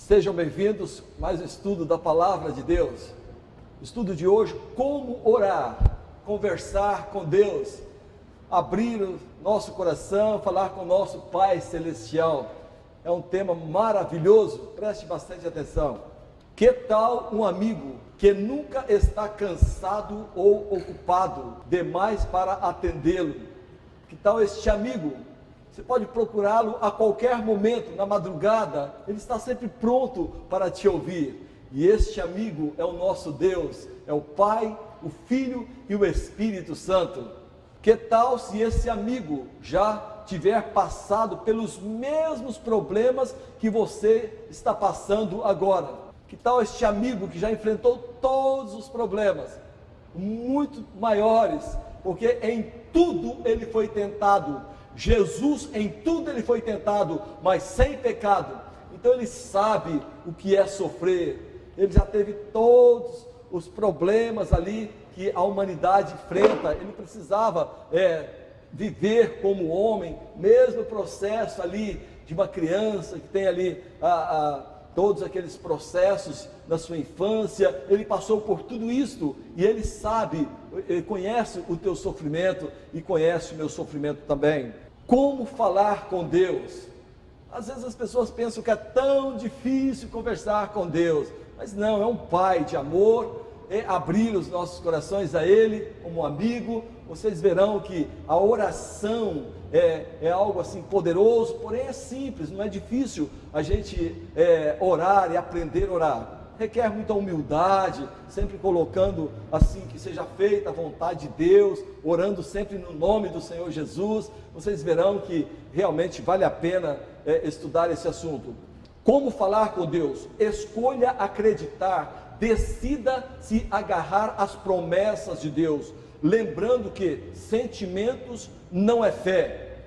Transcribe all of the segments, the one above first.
Sejam bem-vindos a mais um estudo da Palavra de Deus. O estudo de hoje, como orar, conversar com Deus, abrir o nosso coração, falar com o nosso Pai Celestial. É um tema maravilhoso, preste bastante atenção. Que tal um amigo que nunca está cansado ou ocupado demais para atendê-lo? Que tal este amigo? Você pode procurá-lo a qualquer momento, na madrugada, ele está sempre pronto para te ouvir. E este amigo é o nosso Deus, é o Pai, o Filho e o Espírito Santo. Que tal se esse amigo já tiver passado pelos mesmos problemas que você está passando agora? Que tal este amigo que já enfrentou todos os problemas, muito maiores, porque em tudo ele foi tentado. Jesus em tudo ele foi tentado, mas sem pecado. Então ele sabe o que é sofrer. Ele já teve todos os problemas ali que a humanidade enfrenta. Ele precisava viver como homem, mesmo processo ali de uma criança que tem ali todos aqueles processos na sua infância. Ele passou por tudo isso e ele sabe, ele conhece o teu sofrimento e conhece o meu sofrimento também. Como falar com Deus? Às vezes as pessoas pensam que é tão difícil conversar com Deus, mas não, é um Pai de amor, é abrir os nossos corações a Ele como amigo. Vocês verão que a oração é algo assim poderoso, porém é simples, não é difícil a gente orar e aprender a orar. Requer muita humildade, sempre colocando assim que seja feita a vontade de Deus, orando sempre no nome do Senhor Jesus. Vocês verão que realmente vale a pena estudar esse assunto. Como falar com Deus? Escolha acreditar, decida se agarrar às promessas de Deus, lembrando que sentimentos não é fé.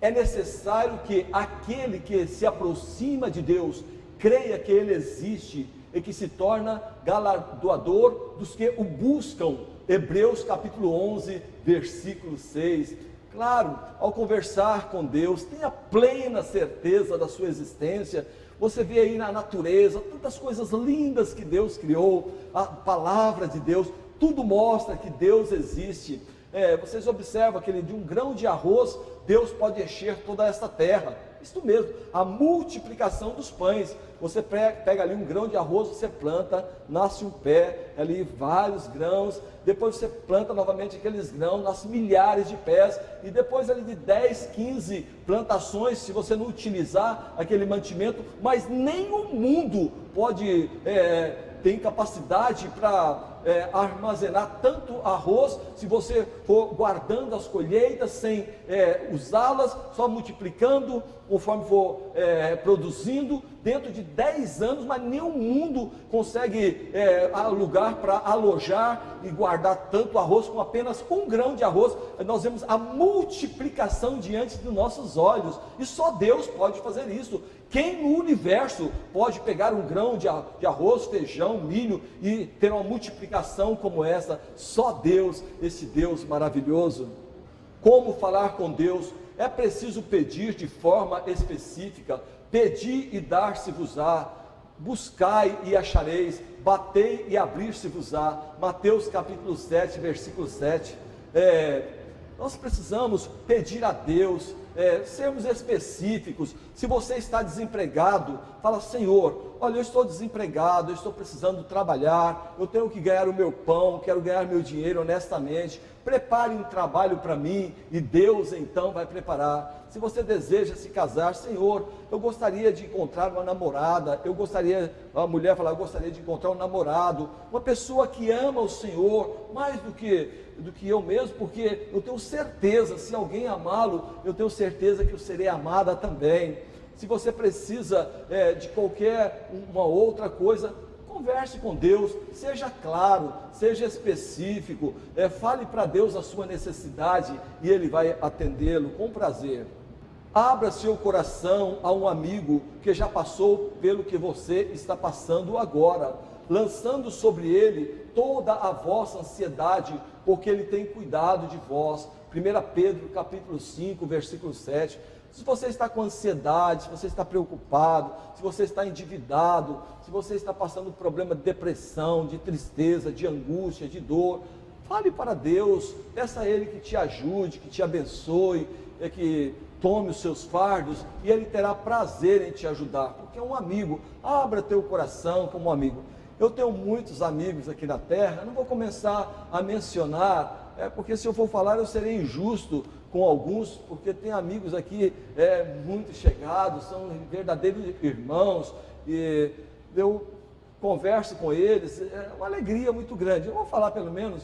É necessário que aquele que se aproxima de Deus creia que Ele existe e que se torna galardoador dos que o buscam. Hebreus capítulo 11, versículo 6. Claro, ao conversar com Deus, tenha plena certeza da sua existência. Você vê aí na natureza, tantas coisas lindas que Deus criou, a palavra de Deus, tudo mostra que Deus existe. Vocês observam que de um grão de arroz, Deus pode encher toda esta terra. Isso mesmo, a multiplicação dos pães. Você pega ali um grão de arroz, você planta, nasce um pé, ali vários grãos, depois você planta novamente aqueles grãos, nasce milhares de pés, e depois ali de 10, 15 plantações, se você não utilizar aquele mantimento, mas nem o mundo pode ter capacidade para armazenar tanto arroz, se você for guardando as colheitas sem usá-las, só multiplicando conforme for produzindo, dentro de 10 anos, mas nenhum mundo consegue lugar para alojar e guardar tanto arroz com apenas um grão de arroz. Nós vemos a multiplicação diante dos nossos olhos, e só Deus pode fazer isso. Quem no universo pode pegar um grão de arroz, feijão, milho e ter uma multiplicação como essa? Só Deus, esse Deus maravilhoso. Como falar com Deus? É preciso pedir de forma específica. Pedi e dar-se-vos-á, buscai e achareis, batei e abrir-se-vos-á. Mateus capítulo 7, versículo 7. Nós precisamos pedir a Deus, sermos específicos. Se você está desempregado, fala: Senhor, olha, eu estou desempregado, eu estou precisando trabalhar, eu tenho que ganhar o meu pão, quero ganhar meu dinheiro honestamente, prepare um trabalho para mim, e Deus então vai preparar. Se você deseja se casar: Senhor, eu gostaria de encontrar uma namorada, a mulher fala: eu gostaria de encontrar um namorado, uma pessoa que ama o Senhor, mais do que eu mesmo, porque eu tenho certeza, se alguém amá-lo, eu tenho certeza que eu serei amada também. Se você precisa de qualquer uma outra coisa, converse com Deus, seja claro, seja específico, fale para Deus a sua necessidade e Ele vai atendê-lo com prazer. Abra seu coração a um amigo que já passou pelo que você está passando agora, lançando sobre ele toda a vossa ansiedade, porque Ele tem cuidado de vós. 1 Pedro capítulo 5, versículo 7. Se você está com ansiedade, se você está preocupado, se você está endividado, se você está passando por problema de depressão, de tristeza, de angústia, de dor, fale para Deus, peça a Ele que te ajude, que te abençoe, que tome os seus fardos, e Ele terá prazer em te ajudar, porque é um amigo. Abra teu coração como um amigo. Eu tenho muitos amigos aqui na terra, não vou começar a mencionar, porque se eu for falar eu serei injusto com alguns, porque tem amigos aqui muito chegados, são verdadeiros irmãos, e eu converso com eles, é uma alegria muito grande. Eu vou falar pelo menos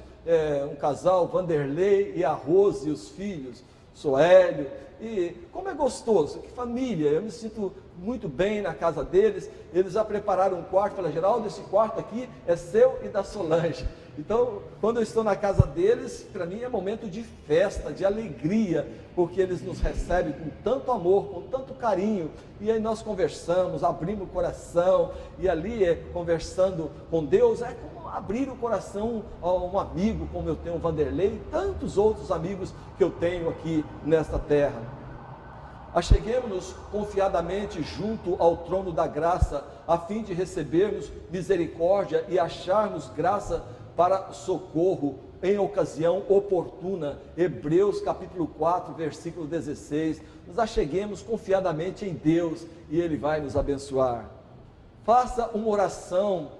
um casal, Vanderlei e a Rose e os filhos, Soélio, e como é gostoso, que família, eu me sinto muito bem na casa deles. Eles já prepararam um quarto, falaram: Geraldo, esse quarto aqui é seu e da Solange. Então, quando eu estou na casa deles, para mim é momento de festa, de alegria, porque eles nos recebem com tanto amor, com tanto carinho, e aí nós conversamos, abrimos o coração, e ali conversando com Deus, é como abrir o coração a um amigo, como eu tenho o Vanderlei, e tantos outros amigos que eu tenho aqui nesta terra. Acheguemos-nos confiadamente junto ao trono da graça, a fim de recebermos misericórdia e acharmos graça para socorro em ocasião oportuna. Hebreus capítulo 4, versículo 16. Nos acheguemos confiadamente em Deus e Ele vai nos abençoar. Faça uma oração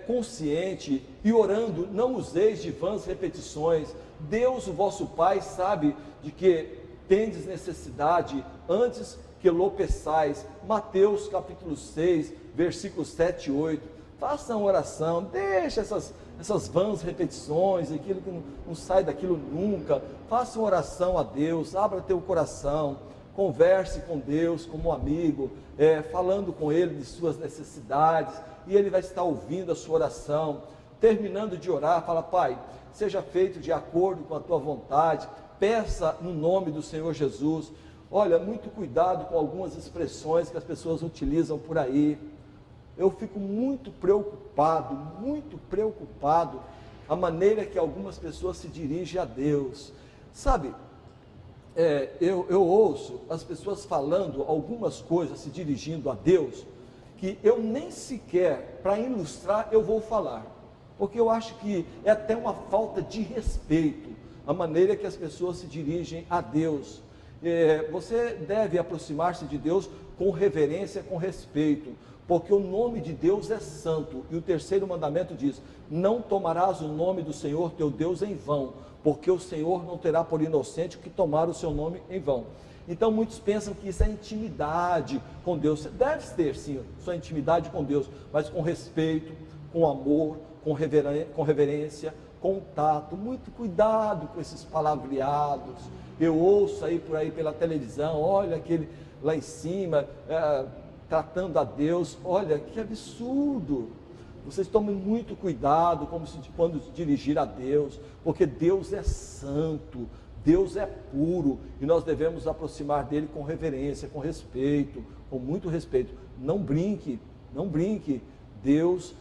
consciente, e orando não useis de vãs repetições. Deus, o vosso Pai, sabe de que tendes necessidade antes que lo peçais. Mateus capítulo 6, versículos 7 e 8. Faça uma oração, deixa essas vãs repetições, aquilo que não sai daquilo nunca. Faça uma oração a Deus, abra teu coração, converse com Deus como um amigo, falando com Ele de suas necessidades, e Ele vai estar ouvindo a sua oração. Terminando de orar, fala: Pai, seja feito de acordo com a tua vontade. Peça no nome do Senhor Jesus. Olha, muito cuidado com algumas expressões que as pessoas utilizam por aí. Eu fico muito preocupado a maneira que algumas pessoas se dirigem a Deus. Sabe, eu ouço as pessoas falando algumas coisas, se dirigindo a Deus, que eu nem sequer, para ilustrar, eu vou falar, porque eu acho que é até uma falta de respeito a maneira que as pessoas se dirigem a Deus. Você deve aproximar-se de Deus com reverência, com respeito, porque o nome de Deus é santo, e o terceiro mandamento diz: não tomarás o nome do Senhor teu Deus em vão, porque o Senhor não terá por inocente o que tomar o seu nome em vão. Então muitos pensam que isso é intimidade com Deus. Você deve ter sim sua intimidade com Deus, mas com respeito, com amor, com reverência, com tato. Muito cuidado com esses palavreados. Eu ouço aí por aí pela televisão: olha aquele lá em cima tratando a Deus. Olha que absurdo. Vocês tomem muito cuidado quando se dirigir a Deus, porque Deus é santo, Deus é puro, e nós devemos aproximar dele com reverência, com respeito, com muito respeito. Não brinque. Deus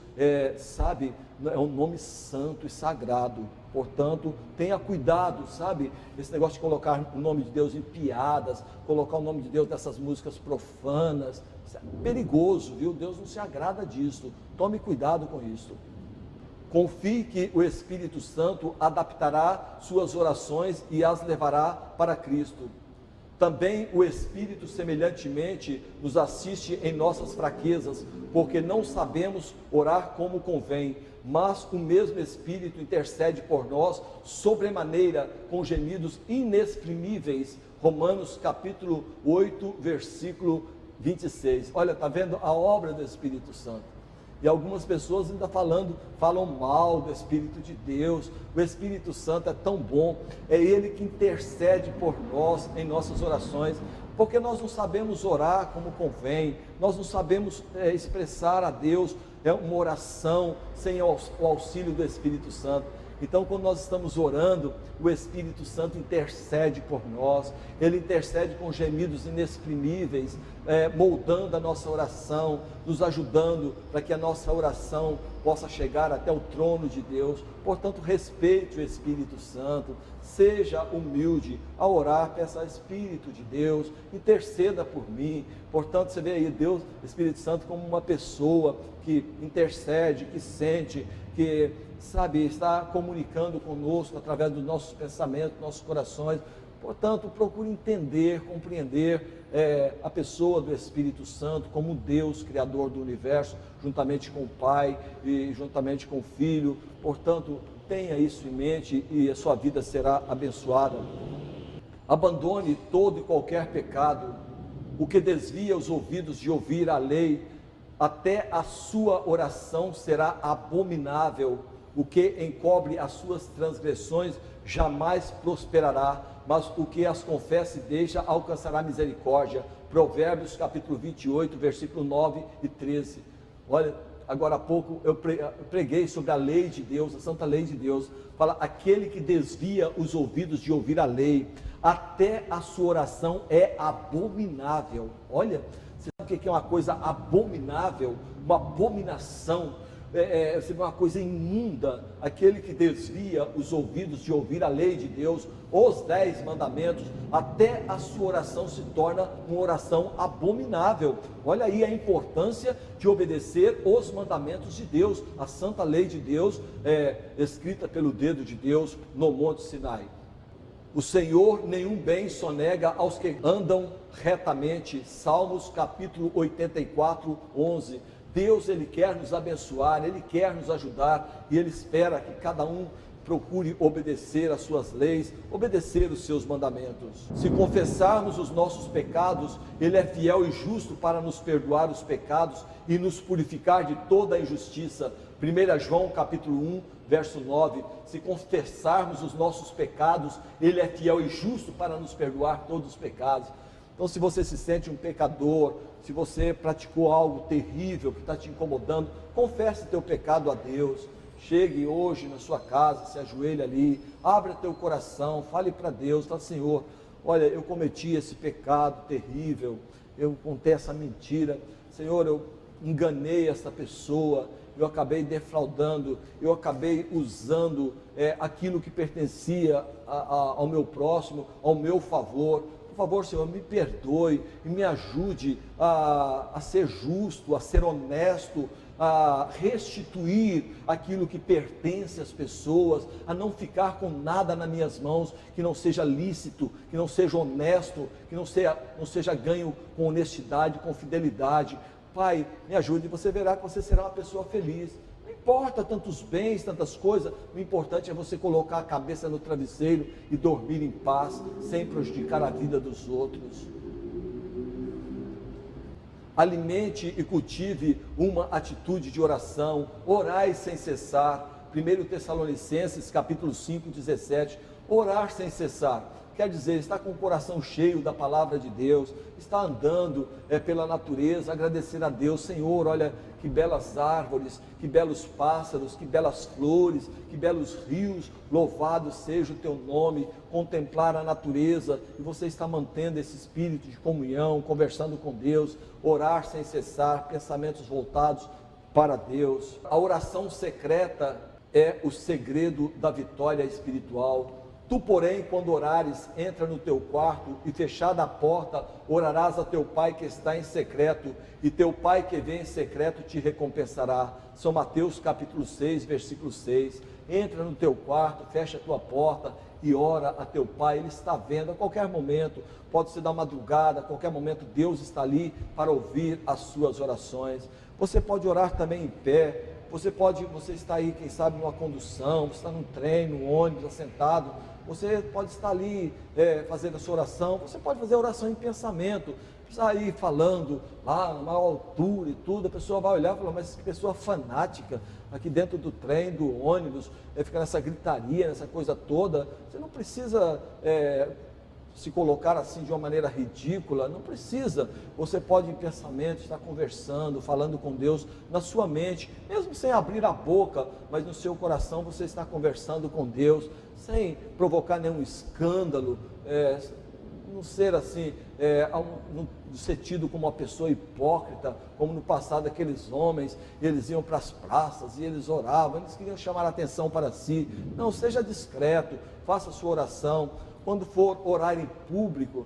sabe, é um nome santo e sagrado. Portanto, tenha cuidado, sabe, esse negócio de colocar o nome de Deus em piadas, colocar o nome de Deus nessas músicas profanas, isso é perigoso, viu? Deus não se agrada disso. Tome cuidado com isso. Confie que o Espírito Santo adaptará suas orações e as levará para Cristo. Também o Espírito semelhantemente nos assiste em nossas fraquezas, porque não sabemos orar como convém, mas o mesmo Espírito intercede por nós sobremaneira com gemidos inexprimíveis. Romanos capítulo 8, versículo 26. Olha, está vendo a obra do Espírito Santo? E algumas pessoas ainda falam mal do Espírito de Deus. O Espírito Santo é tão bom, é Ele que intercede por nós em nossas orações, porque nós não sabemos orar como convém, nós não sabemos expressar a Deus uma oração sem o auxílio do Espírito Santo. Então, quando nós estamos orando, o Espírito Santo intercede por nós, Ele intercede com gemidos inexprimíveis, moldando a nossa oração, nos ajudando para que a nossa oração possa chegar até o trono de Deus. Portanto, respeite o Espírito Santo, seja humilde ao orar, peça ao Espírito de Deus, interceda por mim. Portanto, você vê aí Deus, Espírito Santo, como uma pessoa que intercede, que sente, que sabe, está comunicando conosco através dos nossos pensamentos, nossos corações. Portanto, procure entender, compreender a pessoa do Espírito Santo como Deus, Criador do universo, juntamente com o Pai e juntamente com o Filho. Portanto, tenha isso em mente e a sua vida será abençoada. Abandone todo e qualquer pecado, o que desvia os ouvidos de ouvir a lei, até a sua oração será abominável. O que encobre as suas transgressões jamais prosperará, mas o que as confessa e deixa alcançará misericórdia. Provérbios capítulo 28, versículo 9 e 13. Olha, agora há pouco eu preguei sobre a lei de Deus, a santa lei de Deus. Fala, aquele que desvia os ouvidos de ouvir a lei, até a sua oração é abominável. Olha, você sabe o que é uma coisa abominável? Uma abominação. Uma coisa imunda, aquele que desvia os ouvidos de ouvir a lei de Deus, os 10 mandamentos, até a sua oração se torna uma oração abominável. Olha aí a importância de obedecer os mandamentos de Deus, a santa lei de Deus, escrita pelo dedo de Deus no Monte Sinai. O Senhor nenhum bem sonega aos que andam retamente. Salmos capítulo 84, 11. Deus, Ele quer nos abençoar, Ele quer nos ajudar e Ele espera que cada um procure obedecer às suas leis, obedecer os seus mandamentos. Se confessarmos os nossos pecados, Ele é fiel e justo para nos perdoar os pecados e nos purificar de toda a injustiça. 1 João capítulo 1, verso 9. Se confessarmos os nossos pecados, Ele é fiel e justo para nos perdoar todos os pecados. Então, se você se sente um pecador, se você praticou algo terrível que está te incomodando, confesse teu pecado a Deus. Chegue hoje na sua casa, se ajoelhe ali, abra teu coração, fale para Deus, fala, Senhor, olha, eu cometi esse pecado terrível, eu contei essa mentira, Senhor, eu enganei essa pessoa, eu acabei defraudando, eu acabei usando aquilo que pertencia ao meu próximo, ao meu favor. Por favor, Senhor, me perdoe e me ajude a ser justo, a ser honesto, a restituir aquilo que pertence às pessoas, a não ficar com nada nas minhas mãos que não seja lícito, que não seja honesto, que não seja ganho com honestidade, com fidelidade. Pai, me ajude e você verá que você será uma pessoa feliz. Não importa tantos bens, tantas coisas, o importante é você colocar a cabeça no travesseiro e dormir em paz, sem prejudicar a vida dos outros. Alimente e cultive uma atitude de oração, orai sem cessar. 1 Tessalonicenses capítulo 5, 17, orar sem cessar. Quer dizer, está com o coração cheio da palavra de Deus, está andando pela natureza, agradecer a Deus, Senhor, olha que belas árvores, que belos pássaros, que belas flores, que belos rios, louvado seja o teu nome, contemplar a natureza, e você está mantendo esse espírito de comunhão, conversando com Deus, orar sem cessar, pensamentos voltados para Deus. A oração secreta é o segredo da vitória espiritual. Tu, porém, quando orares, entra no teu quarto e fechada a porta, orarás a teu pai que está em secreto, e teu pai que vem em secreto te recompensará. São Mateus capítulo 6, versículo 6. Entra no teu quarto, fecha a tua porta e ora a teu pai. Ele está vendo a qualquer momento, pode ser da madrugada, a qualquer momento Deus está ali para ouvir as suas orações. Você pode orar também em pé. Você está aí, quem sabe, numa condução, você está num trem, num ônibus, assentado, você pode estar ali fazendo a sua oração, você pode fazer a oração em pensamento, sair falando lá na maior altura e tudo, a pessoa vai olhar e falar, mas que pessoa fanática, aqui dentro do trem, do ônibus, fica nessa gritaria, nessa coisa toda. Você não precisa se colocar assim de uma maneira ridícula, não precisa. Você pode em pensamento estar conversando, falando com Deus na sua mente, mesmo sem abrir a boca, mas no seu coração você está conversando com Deus, sem provocar nenhum escândalo, não ser assim, não ser tido como uma pessoa hipócrita, como no passado aqueles homens, eles iam para as praças e eles oravam, eles queriam chamar a atenção para si. Não, seja discreto, faça a sua oração. Quando for orar em público,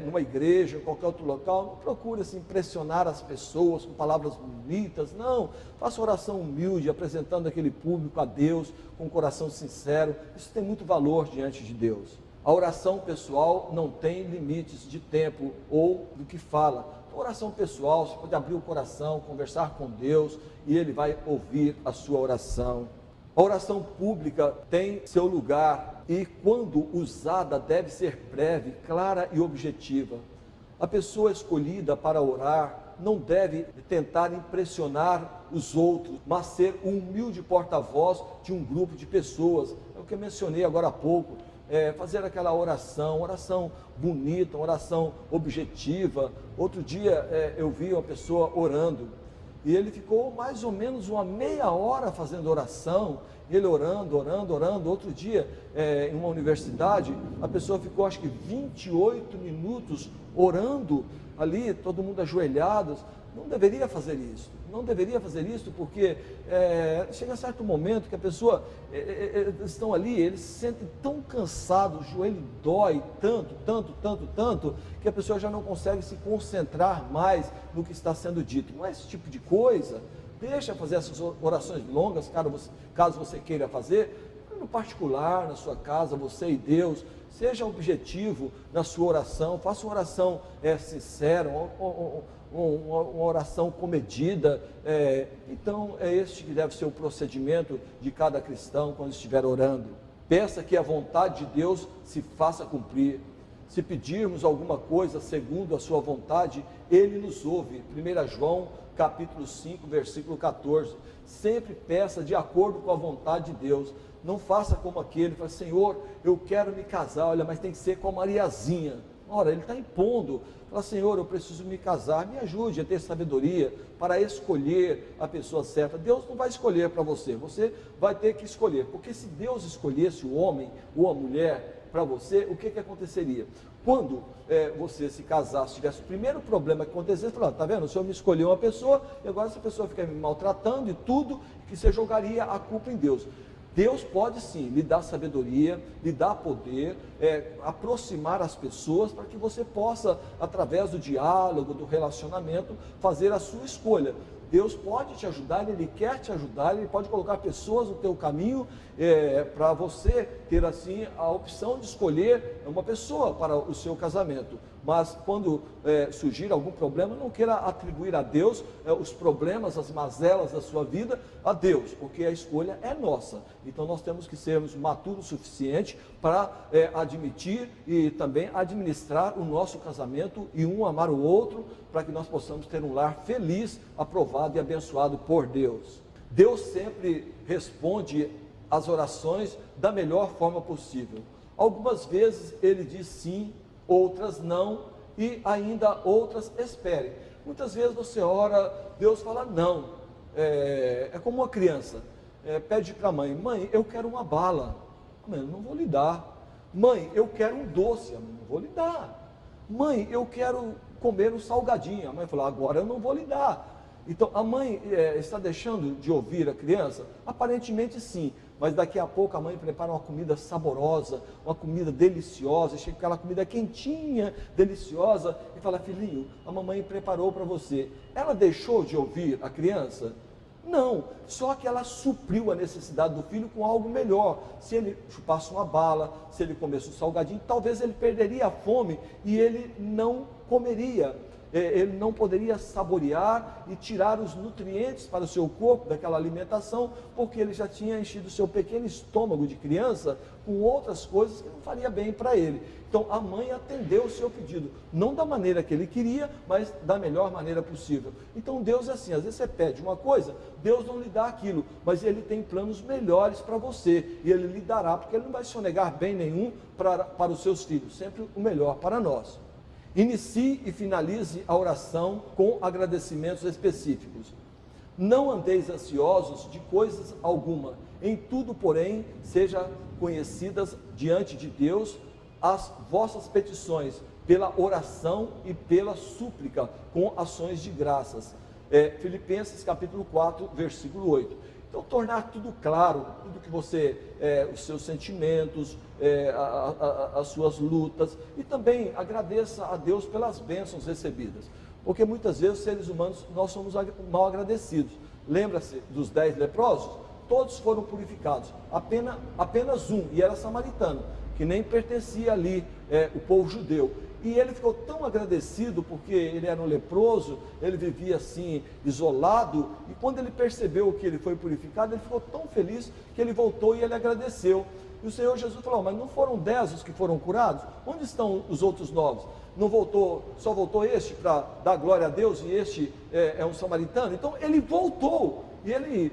numa igreja, em qualquer outro local, não procure assim, impressionar as pessoas com palavras bonitas, não, faça oração humilde, apresentando aquele público a Deus, com um coração sincero. Isso tem muito valor diante de Deus. A oração pessoal não tem limites de tempo ou do que fala. A oração pessoal, você pode abrir o coração, conversar com Deus, e Ele vai ouvir a sua oração. A oração pública tem seu lugar e, quando usada, deve ser breve, clara e objetiva. A pessoa escolhida para orar não deve tentar impressionar os outros, mas ser um humilde porta-voz de um grupo de pessoas. É o que eu mencionei agora há pouco. Fazer aquela oração bonita, uma oração objetiva. Outro dia eu vi uma pessoa orando, e ele ficou mais ou menos uma meia hora fazendo oração, ele orando. Outro dia, em uma universidade, a pessoa ficou acho que 28 minutos orando ali, todo mundo ajoelhados. Não deveria fazer isso, porque chega certo momento que a pessoa, eles estão ali, eles se sentem tão cansados, o joelho dói tanto, que a pessoa já não consegue se concentrar mais no que está sendo dito. Não é esse tipo de coisa. Deixa fazer essas orações longas, caso você queira fazer, no particular, na sua casa, você e Deus. Seja objetivo na sua oração, faça uma oração sincera, uma oração comedida. Então é este que deve ser o procedimento de cada cristão quando estiver orando. Peça que a vontade de Deus se faça cumprir. Se pedirmos alguma coisa segundo a sua vontade, Ele nos ouve. 1 João capítulo 5, versículo 14. Sempre peça de acordo com a vontade de Deus. Não faça como aquele, fala: Senhor, eu quero me casar, olha, mas tem que ser com a Mariazinha. Ora, ele está impondo. Fala: Senhor, eu preciso me casar, me ajude a ter sabedoria para escolher a pessoa certa. Deus não vai escolher para você, você vai ter que escolher, porque se Deus escolhesse o homem ou a mulher para você, o que aconteceria? Quando você se casasse, tivesse o primeiro problema que acontecesse, você falava: está vendo, o Senhor me escolheu uma pessoa, e agora essa pessoa fica me maltratando e tudo, que você jogaria a culpa em Deus. Deus pode sim lhe dar sabedoria, lhe dar poder, aproximar as pessoas para que você possa, através do diálogo, do relacionamento, fazer a sua escolha. Deus pode te ajudar, Ele quer te ajudar, Ele pode colocar pessoas no teu caminho para você ter assim a opção de escolher uma pessoa para o seu casamento. Mas quando surgir algum problema, não queira atribuir a Deus os problemas, as mazelas da sua vida a Deus, porque a escolha é nossa. Então nós temos que sermos maturos o suficiente para admitir e também administrar o nosso casamento e um amar o outro, para que nós possamos ter um lar feliz, aprovado e abençoado por Deus. Deus sempre responde às orações da melhor forma possível. Algumas vezes Ele diz sim, outras não, e ainda outras espere. Muitas vezes você ora, Deus fala não. É como uma criança, pede para a mãe: mãe, eu quero uma bala. Mãe, eu não vou lhe dar. Mãe, eu quero um doce. Eu não vou lhe dar. Mãe, eu quero comer um salgadinho. A mãe falou: agora eu não vou lhe dar. Então a mãe está deixando de ouvir a criança? Aparentemente sim, mas daqui a pouco a mãe prepara uma comida saborosa, uma comida deliciosa, chega aquela comida quentinha, deliciosa, e fala: filhinho, a mamãe preparou para você. Ela deixou de ouvir a criança? Não, só que ela supriu a necessidade do filho com algo melhor. Se ele chupasse uma bala, se ele comesse um salgadinho, talvez ele perderia a fome e ele não comeria. Ele não poderia saborear e tirar os nutrientes para o seu corpo daquela alimentação, porque ele já tinha enchido o seu pequeno estômago de criança com outras coisas que não faria bem para ele. Então a mãe atendeu o seu pedido, não da maneira que ele queria, mas da melhor maneira possível. Então Deus é assim, às vezes você pede uma coisa, Deus não lhe dá aquilo, mas Ele tem planos melhores para você, e Ele lhe dará, porque Ele não vai sonegar bem nenhum para os seus filhos, sempre o melhor para nós. Inicie e finalize a oração com agradecimentos específicos. Não andeis ansiosos de coisas alguma, em tudo, porém, sejam conhecidas diante de Deus as vossas petições, pela oração e pela súplica, com ações de graças. Filipenses capítulo 4, versículo 8. Então, tornar tudo claro, tudo que você, os seus sentimentos, as suas lutas, e também agradeça a Deus pelas bênçãos recebidas, porque muitas vezes, seres humanos, nós somos mal agradecidos. Lembra-se dos 10 leprosos? Todos foram purificados, apenas um, e era samaritano, que nem pertencia ali, o povo judeu. E ele ficou tão agradecido, porque ele era um leproso, ele vivia assim, isolado, e quando ele percebeu que ele foi purificado, ele ficou tão feliz, que ele voltou e ele agradeceu. E o Senhor Jesus falou: mas não foram 10 os que foram curados? Onde estão os outros 9? Não voltou, só voltou este para dar glória a Deus, e este é um samaritano? Então ele voltou, e ele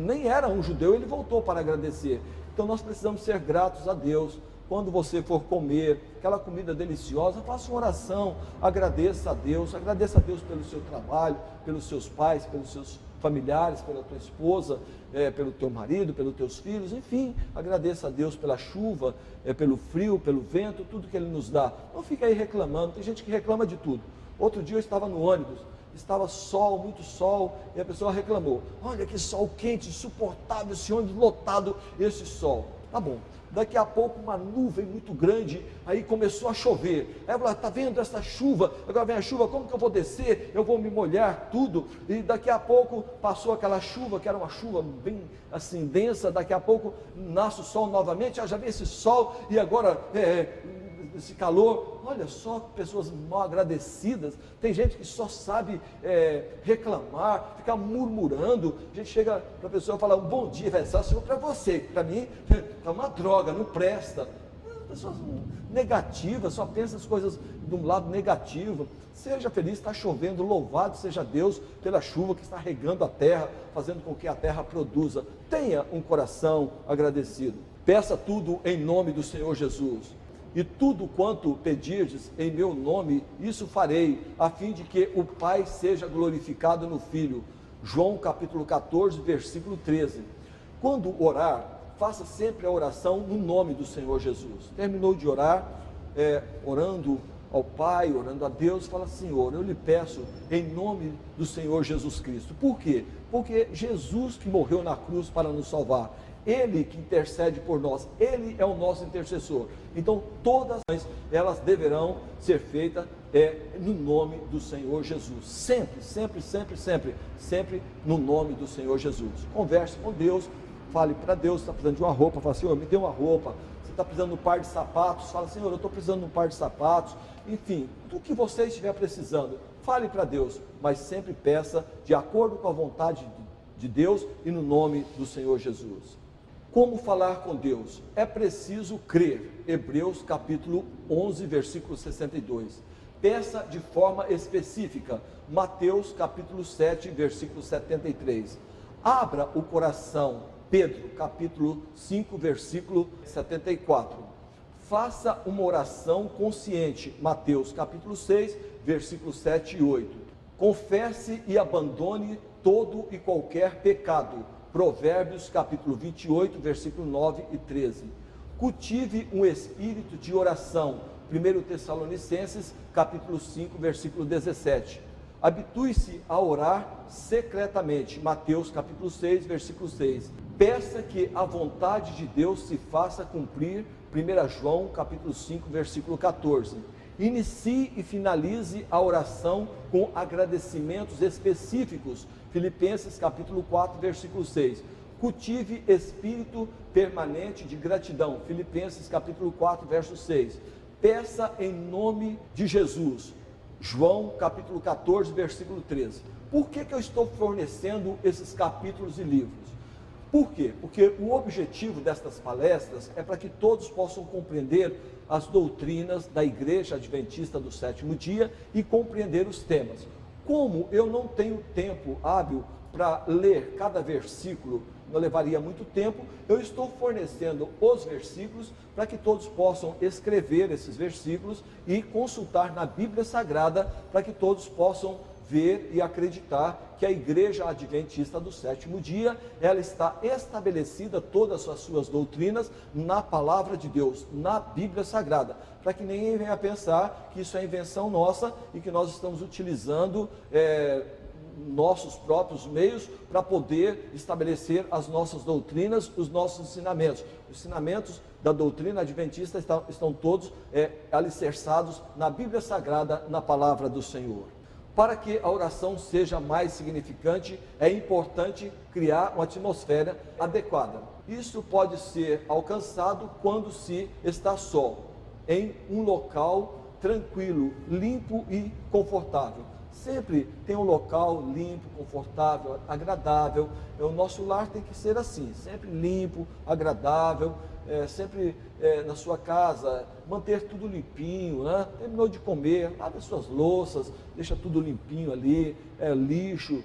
nem era um judeu, ele voltou para agradecer. Então nós precisamos ser gratos a Deus. Quando você for comer aquela comida deliciosa, faça uma oração, agradeça a Deus pelo seu trabalho, pelos seus pais, pelos seus familiares, pela tua esposa, pelo teu marido, pelos teus filhos, enfim, agradeça a Deus pela chuva, pelo frio, pelo vento, tudo que Ele nos dá. Não fica aí reclamando, tem gente que reclama de tudo. Outro dia eu estava no ônibus, estava sol, muito sol, e a pessoa reclamou: olha que sol quente, insuportável, esse ônibus lotado, esse sol. Tá bom. Daqui a pouco uma nuvem muito grande, aí começou a chover. Aí ela falou: está vendo essa chuva? Agora vem a chuva, como que eu vou descer? Eu vou me molhar tudo. E daqui a pouco passou aquela chuva, que era uma chuva bem assim densa. Daqui a pouco nasce o sol novamente. Já vem esse sol, e agora esse calor. Olha só, pessoas mal agradecidas. Tem gente que só sabe reclamar, ficar murmurando. A gente chega para a pessoa e fala: um bom dia, só para você, para mim é uma droga, não presta. Pessoas negativas, só pensam as coisas de um lado negativo. Seja feliz, está chovendo, louvado seja Deus pela chuva que está regando a terra, fazendo com que a terra produza. Tenha um coração agradecido. Peça tudo em nome do Senhor Jesus. E tudo quanto pedirdes em meu nome, isso farei, a fim de que o Pai seja glorificado no Filho. João capítulo 14, versículo 13. Quando orar, faça sempre a oração no nome do Senhor Jesus. Terminou de orar, orando ao Pai, orando a Deus, fala: Senhor, eu lhe peço em nome do Senhor Jesus Cristo. Por quê? Porque Jesus que morreu na cruz para nos salvar, Ele que intercede por nós, Ele é o nosso intercessor. Então todas elas deverão ser feitas no nome do Senhor Jesus. Sempre, sempre, sempre, sempre, sempre no nome do Senhor Jesus. Converse com Deus, fale para Deus. Está precisando de uma roupa, fala: Senhor, me dê uma roupa. Você está precisando de um par de sapatos, fala: Senhor, eu estou precisando de um par de sapatos. Enfim, do que você estiver precisando, fale para Deus, mas sempre peça de acordo com a vontade de Deus e no nome do Senhor Jesus. Como falar com Deus? É preciso crer. Hebreus capítulo 11, versículo 62. Peça de forma específica. Mateus capítulo 7, versículo 73. Abra o coração. Pedro capítulo 5, versículo 74. Faça uma oração consciente. Mateus capítulo 6, versículos 7 e 8. Confesse e abandone todo e qualquer pecado. Provérbios capítulo 28, versículo 9 e 13. Cultive um espírito de oração. 1 Tessalonicenses capítulo 5, versículo 17. Habitue-se a orar secretamente. Mateus capítulo 6, versículo 6. Peça que a vontade de Deus se faça cumprir. 1 João capítulo 5, versículo 14. Inicie e finalize a oração com agradecimentos específicos. Filipenses capítulo 4, versículo 6. Cultive espírito permanente de gratidão. Filipenses capítulo 4, verso 6. Peça em nome de Jesus. João capítulo 14, versículo 13. Por que eu estou fornecendo esses capítulos e livros? Por quê? Porque o objetivo destas palestras é para que todos possam compreender as doutrinas da Igreja Adventista do Sétimo Dia e compreender os temas. Como eu não tenho tempo hábil para ler cada versículo, não levaria muito tempo, eu estou fornecendo os versículos para que todos possam escrever esses versículos e consultar na Bíblia Sagrada, para que todos possam ver e acreditar que a Igreja Adventista do Sétimo Dia, ela está estabelecida, todas as suas doutrinas, na Palavra de Deus, na Bíblia Sagrada, para que ninguém venha pensar que isso é invenção nossa e que nós estamos utilizando nossos próprios meios para poder estabelecer as nossas doutrinas, os nossos ensinamentos. Os ensinamentos da doutrina adventista estão todos alicerçados na Bíblia Sagrada, na Palavra do Senhor. Para que a oração seja mais significante, é importante criar uma atmosfera adequada. Isso pode ser alcançado quando se está só, em um local tranquilo, limpo e confortável. Sempre tem um local limpo, confortável, agradável. O nosso lar tem que ser assim, sempre limpo, agradável, sempre na sua casa, manter tudo limpinho, né? Terminou de comer, lave as suas louças, deixa tudo limpinho ali, lixo,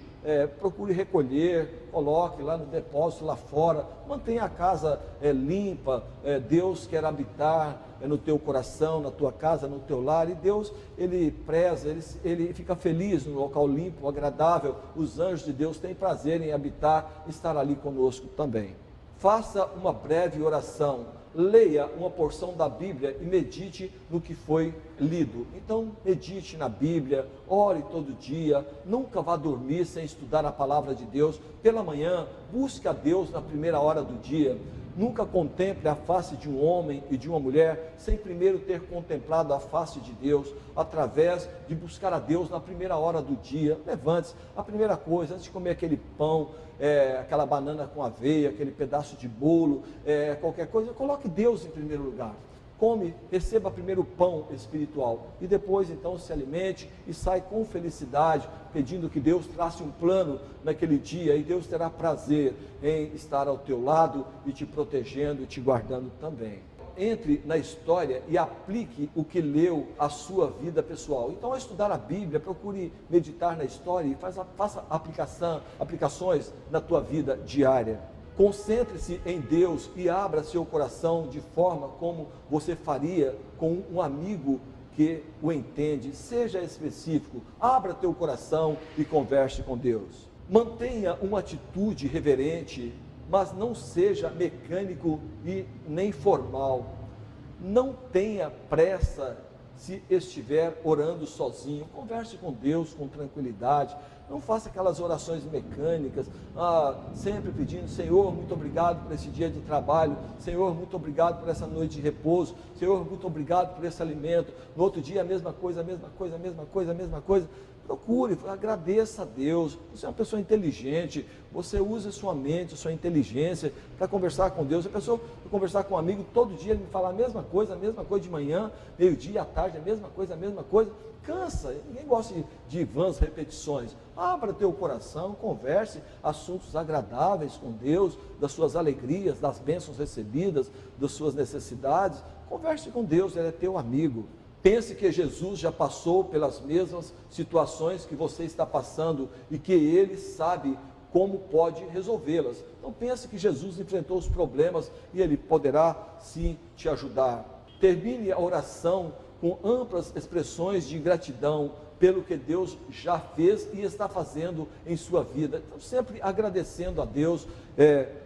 procure recolher, coloque lá no depósito, lá fora, mantenha a casa limpa. Deus quer habitar no teu coração, na tua casa, no teu lar, e Deus, Ele preza, Ele fica feliz no local limpo, agradável. Os anjos de Deus têm prazer em habitar, estar ali conosco também. Faça uma breve oração, leia uma porção da Bíblia e medite no que foi lido. Então, medite na Bíblia, ore todo dia, nunca vá dormir sem estudar a palavra de Deus. Pela manhã, busque a Deus na primeira hora do dia. Nunca contemple a face de um homem e de uma mulher sem primeiro ter contemplado a face de Deus, através de buscar a Deus na primeira hora do dia. Levante-se, a primeira coisa, antes de comer aquele pão, aquela banana com aveia, aquele pedaço de bolo, qualquer coisa, coloque Deus em primeiro lugar. Come, receba primeiro o pão espiritual e depois então se alimente e sai com felicidade, pedindo que Deus trace um plano naquele dia, e Deus terá prazer em estar ao teu lado e te protegendo e te guardando também. Entre na história e aplique o que leu à sua vida pessoal. Então, ao estudar a Bíblia, procure meditar na história e faça aplicações na tua vida diária. Concentre-se em Deus e abra seu coração de forma como você faria com um amigo que o entende. Seja específico, abra teu coração e converse com Deus. Mantenha uma atitude reverente, mas não seja mecânico e nem formal. Não tenha pressa se estiver orando sozinho. Converse com Deus com tranquilidade. Não faça aquelas orações mecânicas, sempre pedindo: Senhor, muito obrigado por esse dia de trabalho, Senhor, muito obrigado por essa noite de repouso, Senhor, muito obrigado por esse alimento. No outro dia a mesma coisa, a mesma coisa, a mesma coisa, a mesma coisa. Procure, agradeça a Deus. Você é uma pessoa inteligente, você usa sua mente, sua inteligência para conversar com Deus. A pessoa vai conversar com um amigo, todo dia ele me fala a mesma coisa de manhã, meio-dia, à tarde, a mesma coisa, cansa. Ninguém gosta de vãs repetições. Abra teu coração, converse assuntos agradáveis com Deus, das suas alegrias, das bênçãos recebidas, das suas necessidades. Converse com Deus, Ele é teu amigo. Pense que Jesus já passou pelas mesmas situações que você está passando e que Ele sabe como pode resolvê-las. Então pense que Jesus enfrentou os problemas e Ele poderá sim te ajudar. Termine a oração com amplas expressões de gratidão pelo que Deus já fez e está fazendo em sua vida. Então, sempre agradecendo a Deus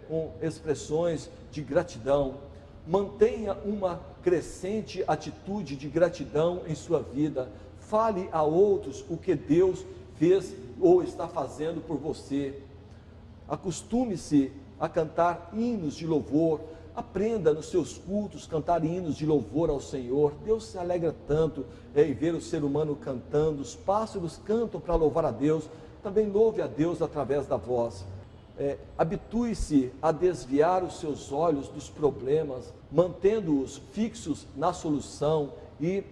com expressões de gratidão. Mantenha uma crescente atitude de gratidão em sua vida. Fale a outros o que Deus fez ou está fazendo por você. Acostume-se a cantar hinos de louvor. Aprenda nos seus cultos cantar hinos de louvor ao Senhor. Deus se alegra tanto em ver o ser humano cantando. Os pássaros cantam para louvar a Deus. Também louve a Deus através da voz. Habitue-se a desviar os seus olhos dos problemas, mantendo-os fixos na solução e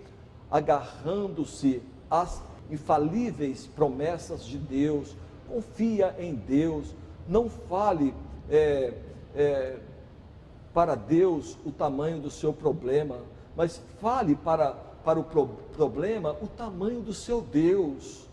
agarrando-se às infalíveis promessas de Deus. Confia em Deus. Não fale para Deus o tamanho do seu problema, mas fale para o problema o tamanho do seu Deus.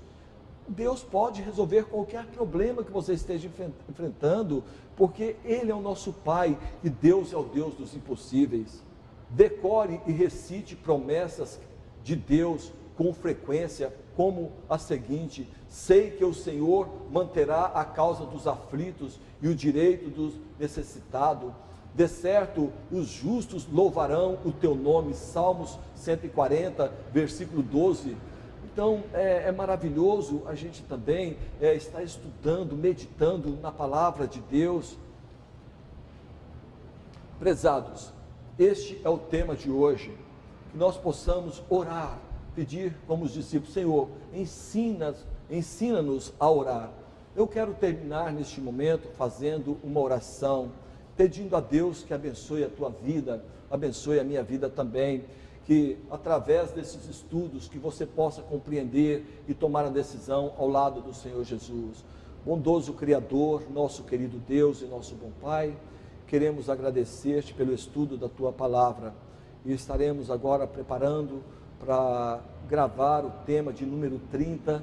Deus pode resolver qualquer problema que você esteja enfrentando, porque Ele é o nosso Pai e Deus é o Deus dos impossíveis. Decore e recite promessas de Deus com frequência, como a seguinte: Sei que o Senhor manterá a causa dos aflitos e o direito dos necessitados. De certo, os justos louvarão o teu nome. Salmos 140, versículo 12. Então, é maravilhoso a gente também estar estudando, meditando na palavra de Deus. Prezados, este é o tema de hoje, que nós possamos orar, pedir como os discípulos: Senhor, ensina-nos a orar. Eu quero terminar neste momento fazendo uma oração, pedindo a Deus que abençoe a tua vida, abençoe a minha vida também, que através desses estudos que você possa compreender e tomar a decisão ao lado do Senhor Jesus. Bondoso Criador, nosso querido Deus e nosso bom Pai, queremos agradecer-te pelo estudo da tua palavra e estaremos agora preparando para gravar o tema de número 30.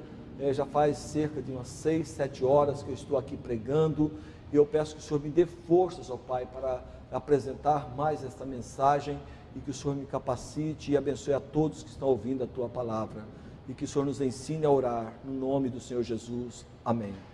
Já faz cerca de umas 6, 7 horas que eu estou aqui pregando e eu peço que o Senhor me dê forças, ó Pai, para apresentar mais esta mensagem e que o Senhor me capacite e abençoe a todos que estão ouvindo a tua palavra e que o Senhor nos ensine a orar no nome do Senhor Jesus. Amém.